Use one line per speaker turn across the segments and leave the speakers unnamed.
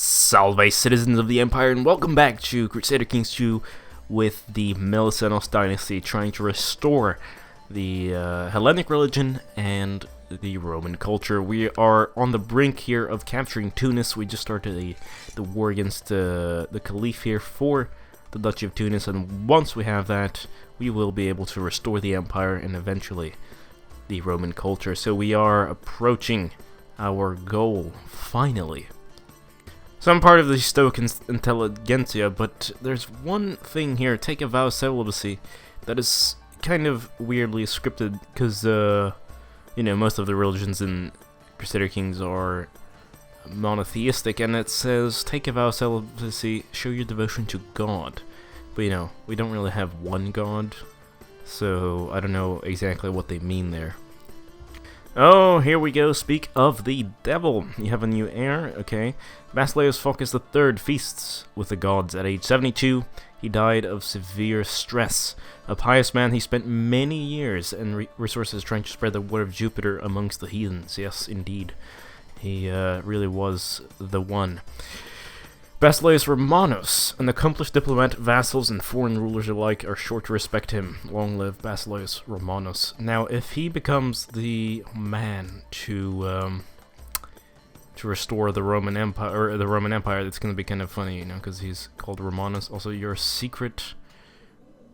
Salve, citizens of the Empire, and welcome back to Crusader Kings 2 with the Melisanos dynasty trying to restore the Hellenic religion and the Roman culture. We are on the brink here of capturing Tunis. We just started the war against the Caliph here for the Duchy of Tunis, and once we have that, we will be able to restore the Empire and eventually the Roman culture. So we are approaching our goal, finally. So I'm part of the Stoic intelligentsia, but there's one thing here, take a vow of celibacy, that is kind of weirdly scripted, because, you know, most of the religions in Crusader Kings are monotheistic, and it says, take a vow of celibacy, show your devotion to God. But, you know, we don't really have one God, so I don't know exactly what they mean there. Oh, here we go. Speak of the devil. You have a new heir, okay. Basileus Phocas III feasts with the gods at age 72. He died of severe stress. A pious man, he spent many years and resources trying to spread the word of Jupiter amongst the heathens. Yes, indeed. He really was the one. Basileus Romanos, an accomplished diplomat, vassals, and foreign rulers alike are sure to respect him. Long live Basileus Romanos. Now, if he becomes the man to restore the Roman Empire, it's going to be kind of funny, you know, because he's called Romanos. Also, you're a secret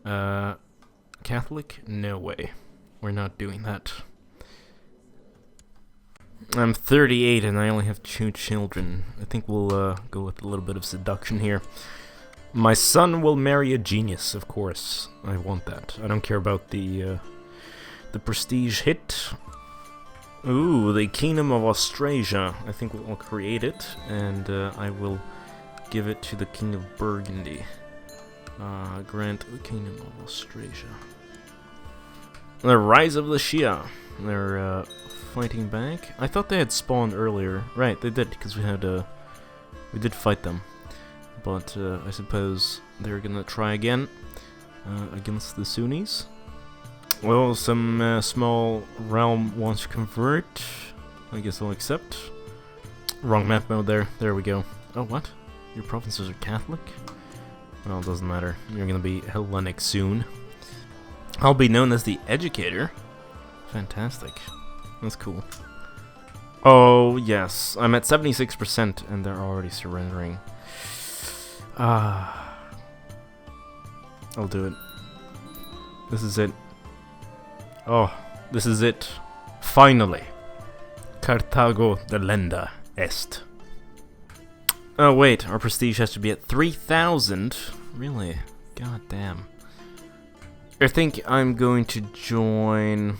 Catholic? No way. We're not doing that. I'm 38 and I only have 2 children. I think we'll go with a little bit of seduction here. My son will marry a genius, of course. I want that. I don't care about the prestige hit. Ooh, the Kingdom of Austrasia. I think we'll create it, and I will give it to the King of Burgundy. Grant the Kingdom of Austrasia. The Rise of the Shia. They're fighting back. I thought they had spawned earlier. Right, they did, because we did fight them. But I suppose they're gonna try again against the Sunnis. Well, some small realm wants to convert. I guess I'll accept. Wrong map mode there. There we go. Oh, what? Your provinces are Catholic? Well, it doesn't matter. You're gonna be Hellenic soon. I'll be known as the Educator. Fantastic. That's cool. Oh, yes. I'm at 76% and they're already surrendering. I'll do it. This is it. Oh, this is it. Finally. Carthago delenda est. Oh, wait. Our prestige has to be at 3,000. Really? God damn. I think I'm going to join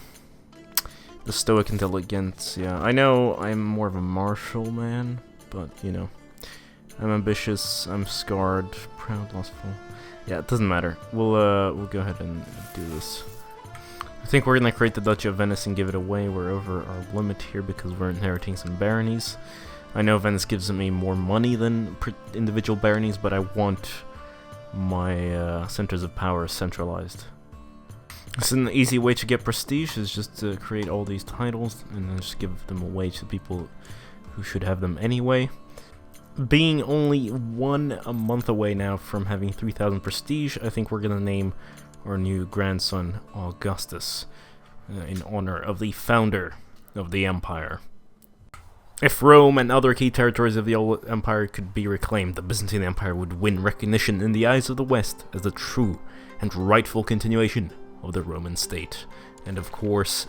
the Stoic intelligentsia. I know I'm more of a martial man, but, you know, I'm ambitious, I'm scarred, proud, lustful. Yeah, it doesn't matter. We'll go ahead and do this. I think we're gonna create the Duchy of Venice and give it away. We're over our limit here because we're inheriting some baronies. I know Venice gives me more money than individual baronies, but I want my centers of power centralized. It's an easy way to get prestige, is just to create all these titles and then just give them away to people who should have them anyway. Being only a month away now from having 3,000 prestige, I think we're gonna name our new grandson Augustus in honor of the founder of the empire. If Rome and other key territories of the old empire could be reclaimed, the Byzantine Empire would win recognition in the eyes of the West as the true and rightful continuation of the Roman state. And of course,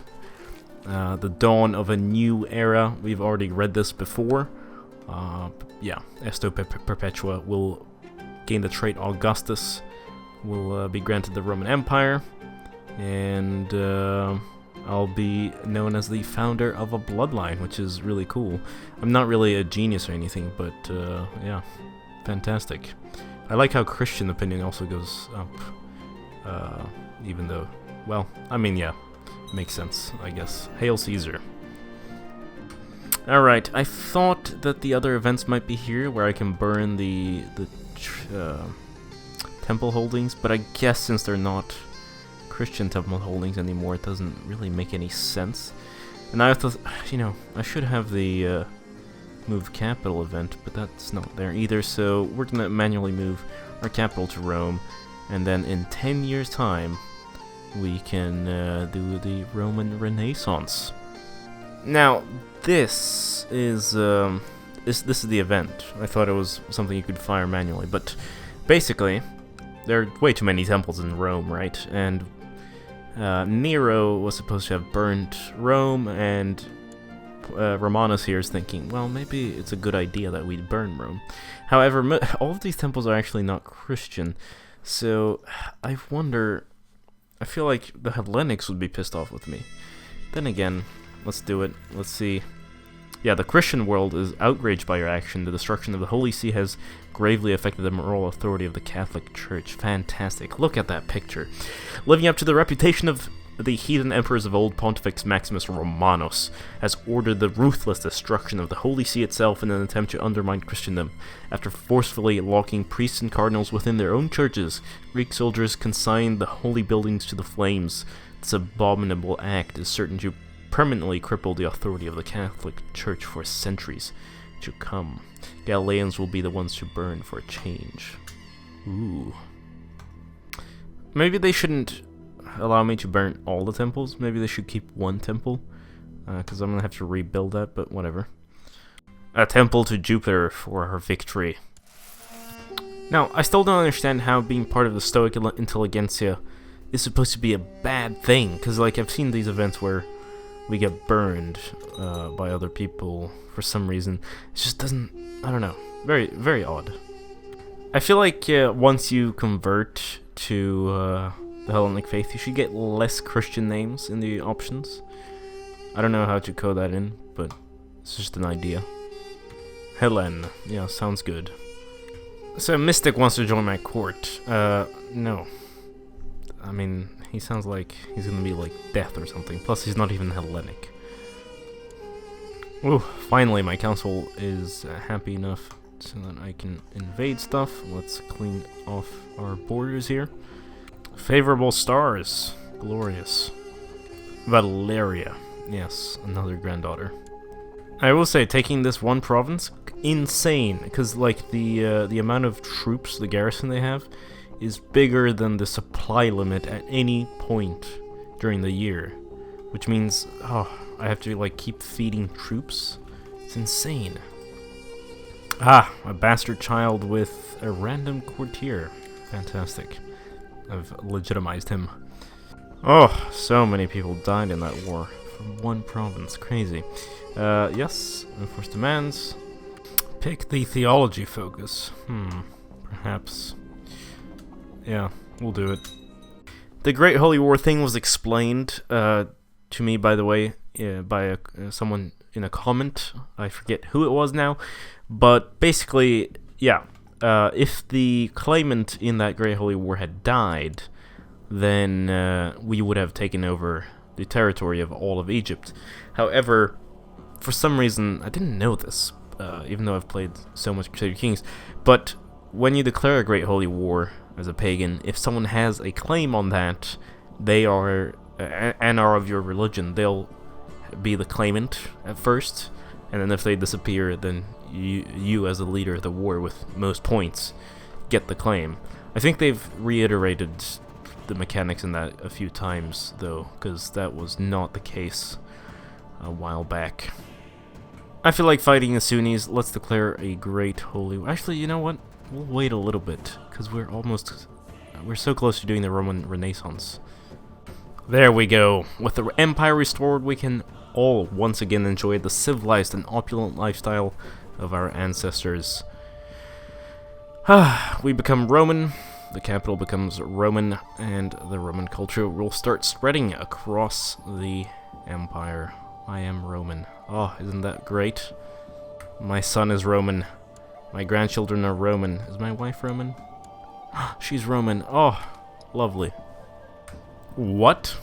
the dawn of a new era. We've already read this before. Yeah, Esto Perpetua will gain the trait Augustus, will be granted the Roman Empire, and I'll be known as the founder of a bloodline, which is really cool. I'm not really a genius or anything, but yeah, fantastic. I like how Christian opinion also goes up. Even though, well, I mean, yeah, makes sense, I guess. Hail Caesar. Alright, I thought that the other events might be here, where I can burn the temple holdings, but I guess since they're not Christian temple holdings anymore, it doesn't really make any sense. And I thought, you know, I should have the move capital event, but that's not there either, so we're gonna manually move our capital to Rome, and then in 10 years' time, we can do the Roman Renaissance. Now, this is this is the event. I thought it was something you could fire manually, but basically, there are way too many temples in Rome, right? And Nero was supposed to have burned Rome, and Romanos here is thinking, well, maybe it's a good idea that we burn Rome. However, all of these temples are actually not Christian, so I wonder, I feel like the Hellenics would be pissed off with me. Then again, let's do it. Let's see. Yeah, the Christian world is outraged by your action. The destruction of the Holy See has gravely affected the moral authority of the Catholic Church. Fantastic. Look at that picture. Living up to the reputation of the heathen emperors of old, Pontifex Maximus Romanos has ordered the ruthless destruction of the Holy See itself in an attempt to undermine Christendom. After forcefully locking priests and cardinals within their own churches, Greek soldiers consigned the holy buildings to the flames. This abominable act is certain to permanently cripple the authority of the Catholic Church for centuries to come. Galileans will be the ones to burn for a change. Ooh. Maybe they shouldn't allow me to burn all the temples. Maybe they should keep one temple, because I'm gonna have to rebuild that, but whatever. A temple to Jupiter for her victory. Now, I still don't understand how being part of the Stoic intelligentsia is supposed to be a bad thing, because like I've seen these events where we get burned by other people for some reason. It just doesn't, I don't know, very, very odd. I feel like once you convert to the Hellenic faith, you should get less Christian names in the options. I don't know how to code that in, but it's just an idea. Helen, yeah, sounds good. So Mystic wants to join my court. No. I mean, he sounds like he's gonna be like death or something. Plus, he's not even Hellenic. Ooh, finally my council is happy enough so that I can invade stuff. Let's clean off our borders here. Favorable stars. Glorious. Valeria. Yes, another granddaughter. I will say, taking this one province, insane. Because, like, the amount of troops, the garrison they have, is bigger than the supply limit at any point during the year. Which means, oh, I have to, like, keep feeding troops. It's insane. Ah, a bastard child with a random courtier. Fantastic. I've legitimized him. Oh, so many people died in that war from one province. Crazy. Yes, enforce demands. Pick the theology focus. Perhaps. Yeah, we'll do it. The Great Holy War thing was explained to me, by the way, by someone in a comment. I forget who it was now. But basically, yeah. If the claimant in that Great Holy War had died, then we would have taken over the territory of all of Egypt. However, for some reason, I didn't know this, even though I've played so much Crusader Kings, but when you declare a Great Holy War as a pagan, if someone has a claim on that, they are, and are of your religion, they'll be the claimant at first, and then if they disappear, then you as a leader of the war with most points get the claim. I think they've reiterated the mechanics in that a few times, though, because that was not the case a while back. I feel like fighting the Sunnis. Let's declare a Great Holy... Actually, you know what? We'll wait a little bit, because we're so close to doing the Roman Renaissance. There we go. With the empire restored, we can all once again enjoy the civilized and opulent lifestyle of our ancestors. We become Roman, the capital becomes Roman, and the Roman culture will start spreading across the empire. I am Roman. Oh, isn't that great? My son is Roman. My grandchildren are Roman. Is my wife Roman? She's Roman. Oh, lovely. What?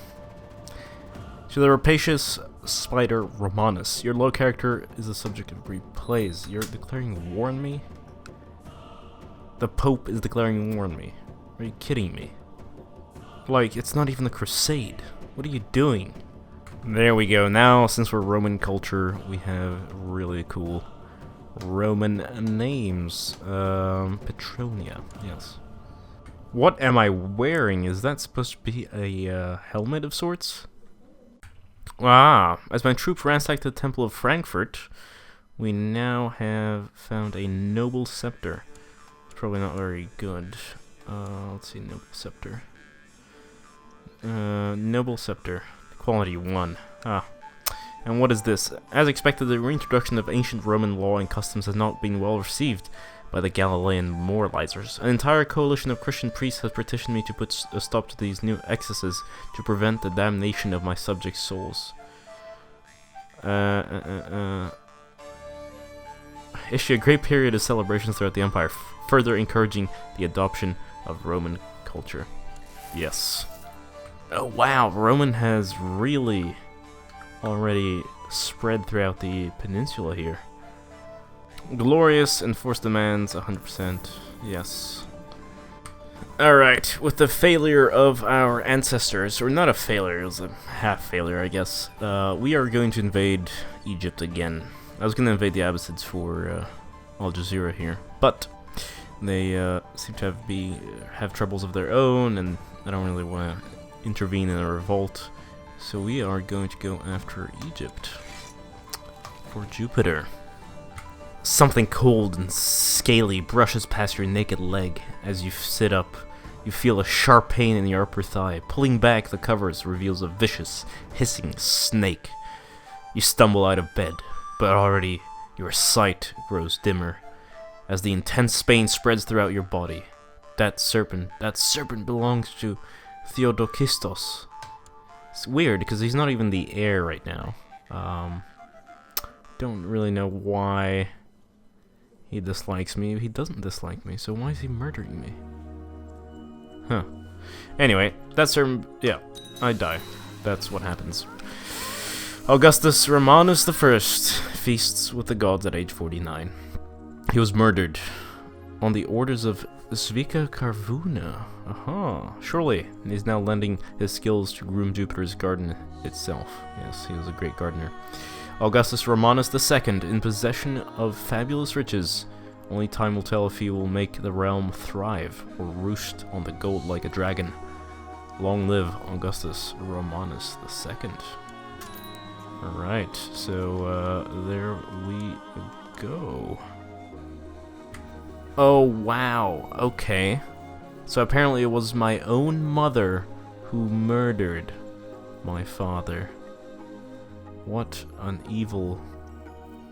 To the rapacious spider Romanus, your low character is the subject of great plays. You're declaring war on me? The Pope is declaring war on me. Are you kidding me? Like, it's not even a crusade. What are you doing? There we go. Now, since we're Roman culture, we have really cool Roman names. Petronia, yes. What am I wearing? Is that supposed to be a helmet of sorts? Ah, as my troops ransacked the Temple of Frankfurt, we now have found a noble scepter. It's probably not very good. Let's see, noble scepter. Noble scepter, quality 1. Ah. And what is this? As expected, the reintroduction of ancient Roman law and customs has not been well received by the Galilean moralizers. An entire coalition of Christian priests has petitioned me to put a stop to these new excesses to prevent the damnation of my subjects' souls. Issue a great period of celebrations throughout the empire, further encouraging the adoption of Roman culture. Yes. Oh wow, Roman has really already spread throughout the peninsula here. Glorious, enforced demands, 100%, yes. Alright, with the failure of our ancestors, or not a failure, it was a half failure I guess, we are going to invade Egypt again. I was going to invade the Abbasids for Al Jazeera here, but they seem to have troubles of their own, and I don't really want to intervene in a revolt. So we are going to go after Egypt for Jupiter. Something cold and scaly brushes past your naked leg. As you sit up, you feel a sharp pain in your upper thigh. Pulling back the covers reveals a vicious, hissing snake. You stumble out of bed, but already your sight grows dimmer as the intense pain spreads throughout your body. That serpent belongs to Theodokistos. It's weird, because he's not even the heir right now. Don't really know why he dislikes me. He doesn't dislike me, so why is he murdering me? Huh. Anyway, that's yeah, I die. That's what happens. Augustus Romanus I feasts with the gods at age 49. He was murdered on the orders of Svika Carvuna. Aha, surely he's now lending his skills to groom Jupiter's garden itself. Yes, he was a great gardener. Augustus Romanus II, in possession of fabulous riches. Only time will tell if he will make the realm thrive or roost on the gold like a dragon. Long live Augustus Romanus II. Alright, so there we go. Oh wow, okay. So apparently it was my own mother who murdered my father. What an evil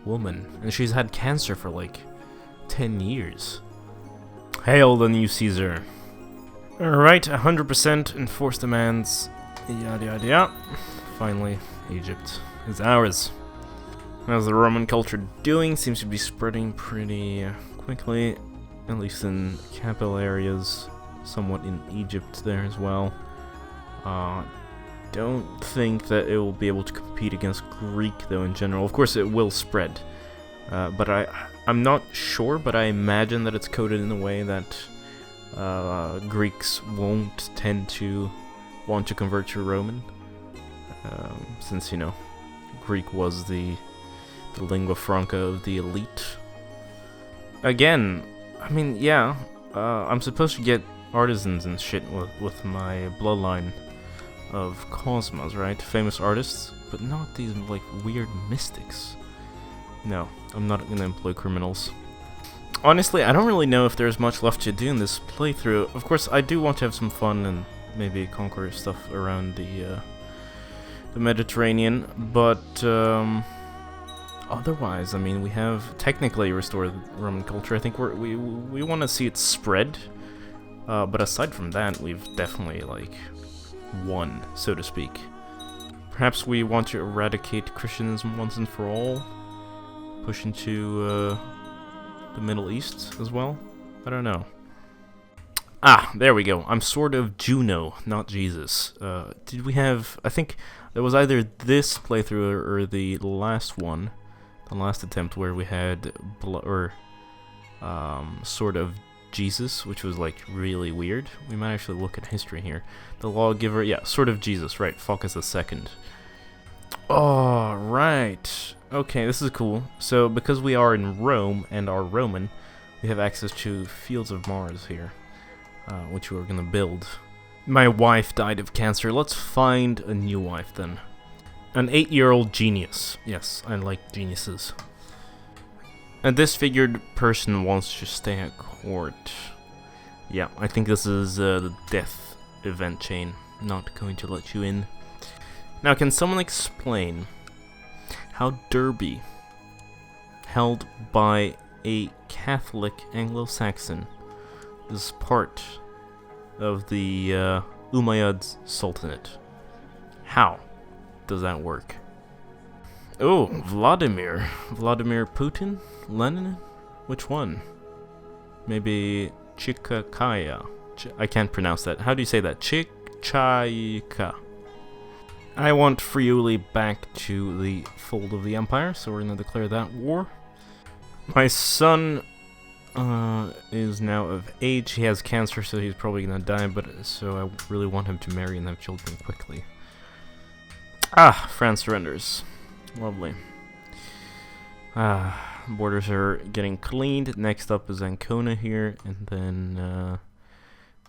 woman. And she's had cancer for like 10 years. Hail the new Caesar. Alright, 100% enforced demands. Yada yada yada. Finally, Egypt is ours. How's the Roman culture doing? Seems to be spreading pretty quickly. At least in capital areas. Somewhat in Egypt there as well. Don't think that it will be able to compete against Greek though in general. Of course it will spread. But I'm not sure, but I imagine that it's coded in a way that Greeks won't tend to want to convert to Roman. Since, you know, Greek was the lingua franca of the elite. Again, I mean, yeah, I'm supposed to get artisans and shit with my bloodline of Cosmos, right? Famous artists, but not these, like, weird mystics. No, I'm not gonna employ criminals. Honestly, I don't really know if there's much left to do in this playthrough. Of course, I do want to have some fun and maybe conquer stuff around the Mediterranean, but otherwise, I mean, we have technically restored Roman culture. I think we want to see it spread, but aside from that, we've definitely, like, won, so to speak. Perhaps we want to eradicate Christianism once and for all, push into the Middle East as well. I don't know. Ah, there we go. I'm sort of Juno, not Jesus. Did we have... I think there was either this playthrough or the last one, the last attempt, where we had sort of Jesus, which was like really weird. We might actually look at history here. The lawgiver, yeah, sort of Jesus, right? Focus II. Oh, right. Okay, this is cool. So, because we are in Rome and are Roman, we have access to Fields of Mars here, which we're gonna build. My wife died of cancer. Let's find a new wife then. An 8-year-old genius. Yes, I like geniuses. A disfigured person wants to stay at court. Yeah, I think this is the death event chain. Not going to let you in. Now, can someone explain how Derby, held by a Catholic Anglo-Saxon, is part of the Umayyad Sultanate? How does that work? Oh, Vladimir. Vladimir Putin? Lenin? Which one? Maybe Chikakaya. I can't pronounce that. How do you say that? Chikchayka. I want Friuli back to the fold of the Empire, so we're gonna declare that war. My son is now of age. He has cancer, so he's probably gonna die, but so I really want him to marry and have children quickly. Ah, France surrenders. Lovely. Borders are getting cleaned. Next up is Ancona here, and then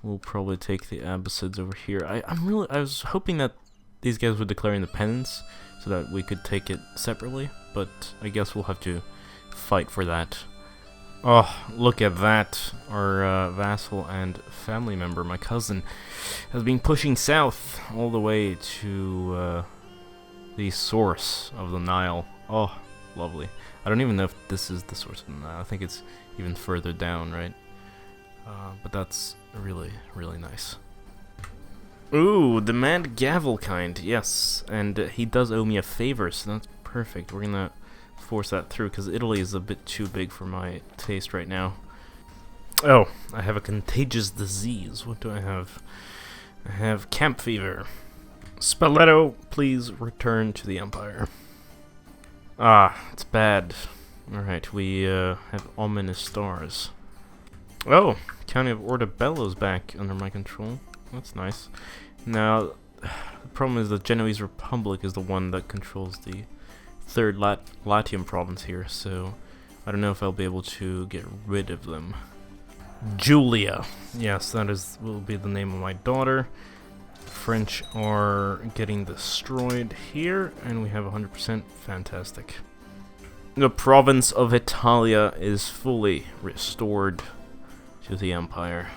we'll probably take the Abbasids over here. I was hoping that these guys would declare independence so that we could take it separately, but I guess we'll have to fight for that. Oh, look at that. Our vassal and family member, my cousin, has been pushing south all the way to the source of the Nile. Oh, lovely. I don't even know if this is the source of the Nile. I think it's even further down, right? But that's really, really nice. Ooh, demand gavel kind, yes. And he does owe me a favor, so that's perfect. We're gonna force that through, because Italy is a bit too big for my taste right now. Oh, I have a contagious disease. What do I have? I have camp fever. Spoleto, please return to the Empire. Ah, it's bad. Alright, we have ominous stars. Oh, County of Orbello's back under my control. That's nice. Now, the problem is the Genoese Republic is the one that controls the third Latium province here, so I don't know if I'll be able to get rid of them. Julia. Yes, that will be the name of my daughter. French are getting destroyed here, and we have 100%. Fantastic. The province of Italia is fully restored to the Empire.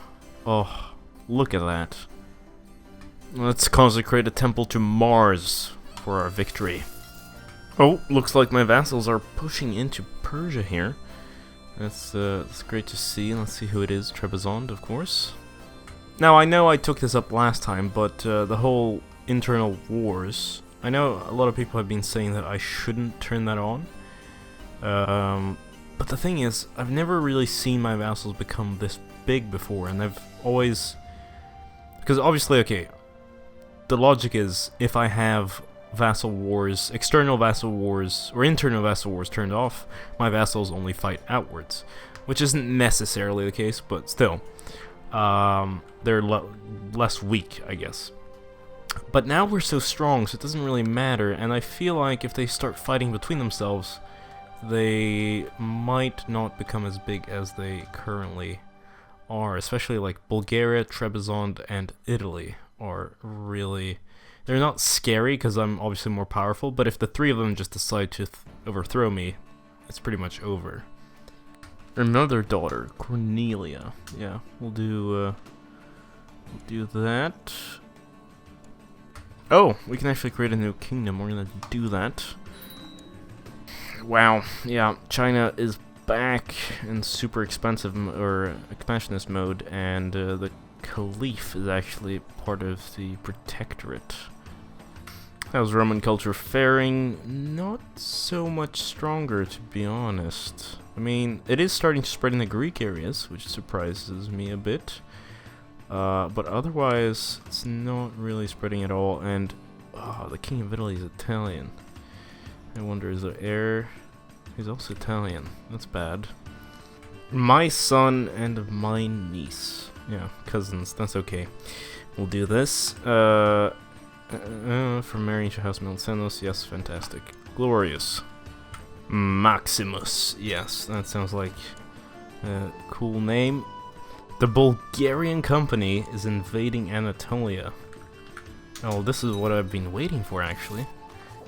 Oh, look at that. Let's consecrate a temple to Mars for our victory. Oh, looks like my vassals are pushing into Persia here. That's great to see. Let's see who it is. Trebizond, of course. Now, I know I took this up last time, but the whole internal wars, I know a lot of people have been saying that I shouldn't turn that on. But the thing is, I've never really seen my vassals become this big before, and I've always... Because obviously, okay, the logic is, if I have vassal wars, external vassal wars, or internal vassal wars turned off, my vassals only fight outwards. Which isn't necessarily the case, but still. They're less weak, I guess. But now we're so strong, so it doesn't really matter, and I feel like if they start fighting between themselves, they might not become as big as they currently are, especially like Bulgaria, Trebizond, and Italy are really... They're not scary, because I'm obviously more powerful, but if the three of them just decide to overthrow me, it's pretty much over. Another daughter, Cornelia. Yeah, we'll do that. Oh, we can actually create a new kingdom. We're gonna do that. Wow, yeah, China is back in super expansive or expansionist mode, and the Caliph is actually part of the Protectorate. How's Roman culture faring? Not so much stronger, to be honest. I mean, it is starting to spread in the Greek areas, which surprises me a bit. But otherwise, it's not really spreading at all, and the King of Italy is Italian. I wonder, is the heir... He's also Italian. That's bad. My son and my niece. Yeah, cousins. That's okay. We'll do this. From marrying to House Milcenos, yes, fantastic. Glorious. Maximus, yes, that sounds like a cool name. The Bulgarian company is invading Anatolia. Oh, this is what I've been waiting for, actually.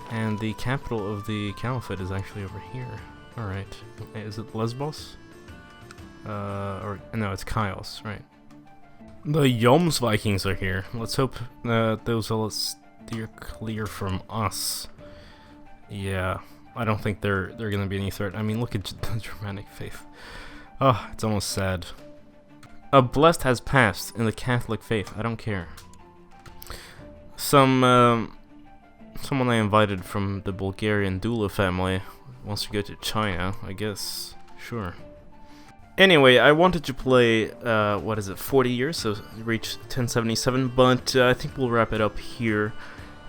And the capital of the Caliphate is actually over here. Alright. Is it Lesbos? Or no, it's Chios, right. The Yoms Vikings are here. Let's hope those will steer clear from us. Yeah, I don't think they're gonna be any threat. I mean, look at the Germanic faith. Oh, it's almost sad. A blessed has passed in the Catholic faith. I don't care. Someone I invited from the Bulgarian Dula family wants to go to China, I guess. Sure. Anyway, I wanted to play, 40 years, so reach 1077, but I think we'll wrap it up here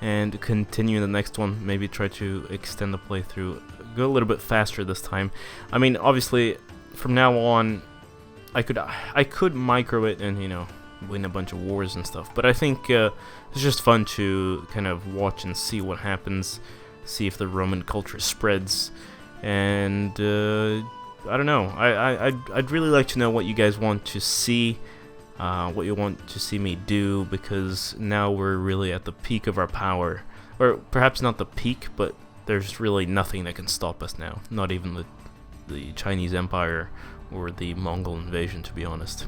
and continue in the next one. Maybe try to extend the playthrough, go a little bit faster this time. I mean, obviously, from now on, I could micro it and, you know, win a bunch of wars and stuff, but I think it's just fun to kind of watch and see what happens, see if the Roman culture spreads, and I don't know. I'd really like to know what you guys want to see, what you want to see me do, because now we're really at the peak of our power, or perhaps not the peak, but there's really nothing that can stop us now. Not even the Chinese Empire or the Mongol invasion, to be honest.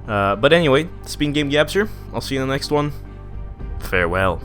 But anyway, it's been GameGabster. I'll see you in the next one. Farewell.